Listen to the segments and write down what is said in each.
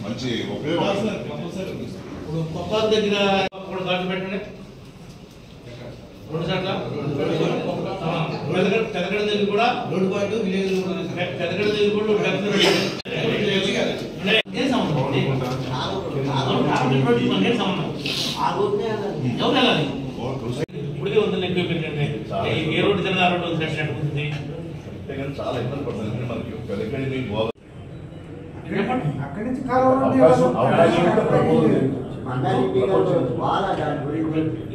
మంచి ఉపయోగం కొప్పాల దగ్గర ఘాట్లు పెట్టండి 2 చోట్ల పెదగడ దగ్గర కూడా 2 పాయింట్ విలేజ్ పెదగడ దగ్గర కూడా ఏం సంబంధం ఎవరు వెళ్ళాలి ఇప్పటికే ఉందని ఎక్కువ పెట్టండి ఏ రోడ్డు తిరగా ఆ రోడ్డు వదిలేసినట్టుంది చాలా ఇబ్బంది పడుతుంది మనకి పెద్దగడి అక్కడి నుంచి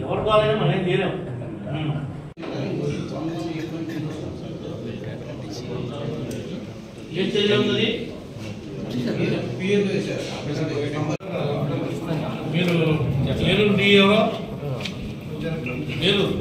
ఎవరు కావాలైనా మనం ఏం చేయలేం ఏం చేయలేదు మీరు ఏలూరు డి ఎవరో ఏలూరు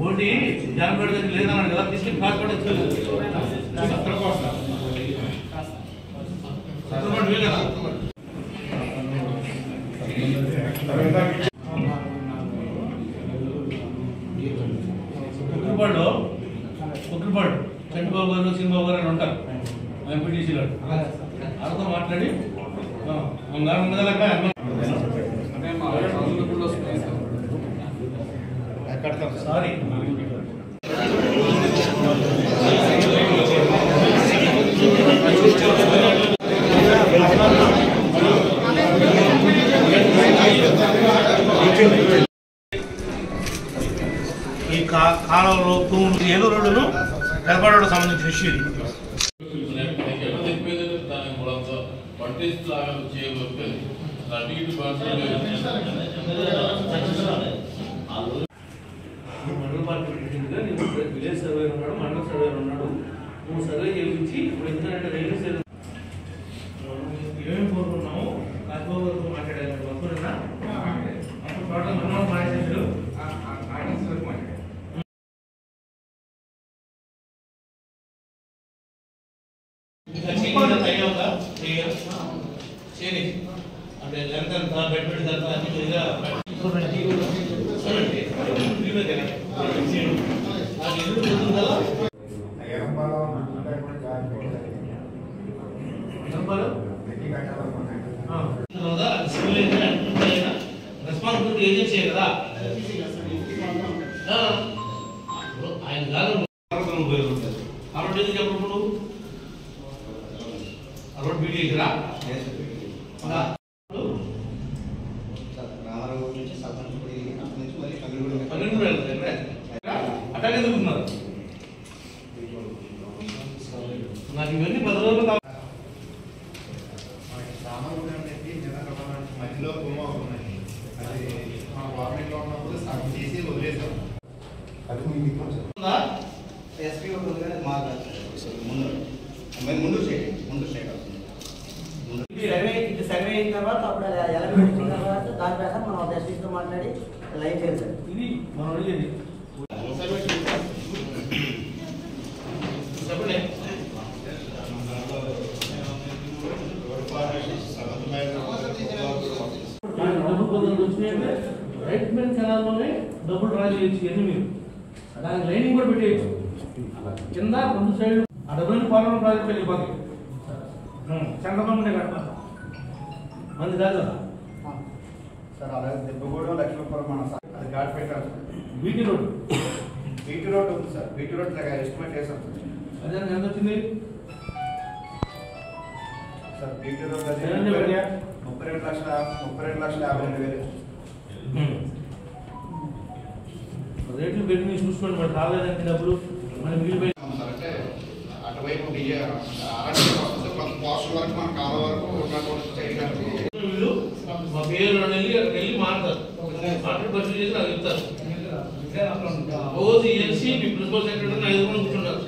ఓటి జానపేట దగ్గర లేదన్నాడు కదా తీసుకెళ్ళి కాకపోతే కుక్కలపాడు చంద్రబాబు గారు సింబాబు గారు అని ఉంటారు ఎంపీటీసీ గారు వాళ్ళతో మాట్లాడి సారీ ఈ కాలంలో ఏలూరు రోడ్డును కడపడకు సంబంధించిన ఇష్యూ విలేజ్ సర్వే ఉన్నాడు మండల సర్వే ఉన్నాడు 3 సర్వే చేయించి ఇప్పుడు ఎందుకంటే రైల్వే సర్వే ఏమేమి కోరుకున్నాము కాకపోతే మాట్లాడారు వస్తున్నా అప్పుడు టోటల్ మనం మాట్లాడారు అంటే లెంత్ అంతా బెడ్ అంతా అన్ని రెస్పాన్సిబిలిటీ ఏజెన్సీ కదా ఆయన కాదు ఆ రోడ్ ఎందుకు చెప్పప్పుడు ఆ రోడ్ బీడీ ఇక్కడ అట్టాగే ఎదుగుతున్నారు నాకు ఇవన్నీ 10 రోజులు మధ్యలో కుమ్మా ఉన్నాయి అది మా గవర్నమెంట్లో ఉన్నప్పుడు సగం చేసి వదిలేసాం అది ఎస్పీ ఉంటుంది మా ముందు స్టేట్ సర్వే అయిన తర్వాత అప్పుడు ఎలక్ట్రిక్ ఇచ్చిన తర్వాత దాని ప్రకారం మనం ఎస్పీతో మాట్లాడి లైన్ చేయాలి ఇది మనం అడిగేది చెప్పండి రైట్ మెయిన్ కెనాల్లోనే డబుల్ డ్రా చేయొచ్చు ఇవన్నీ మీరు దానికి లైనింగ్ కూడా పెట్టేయచ్చు కింద 2 సైడ్ ఆ డబ్బులు పాలన ప్రాజెక్ట్ వెళ్ళిపోతాయి చంద్రబాబునే కట్టాలి మంది కాదు కదా సార్ అలాగే దెబ్బగూడెం లక్ష్మీపురం మన అది ఘాట్ పెట్టారు బీటీ రోడ్ ఉంది సార్ బీటీ రోడ్ ఎస్టిమేట్ చేసాం అదే ఎంత వచ్చింది సార్ బీటీ రోడ్ అది 32,52,000 రేట్లు పెరిగి చూసుకోండి మరి రాలేదంటే డబ్బులు మనం మిగిలిపోయి అంటే అటువైపు పోస్టర్ వరకు మన కాల వరకు చేయడానికి మా పేరు వెళ్ళి మాట్లాడతారు మాట్లాడి పరిస్థితి చేసి నాకు చెప్తారు రోజు ELC మీ ప్రిన్సిపల్ సెక్రటరీ 5 మంది కూర్చున్నారు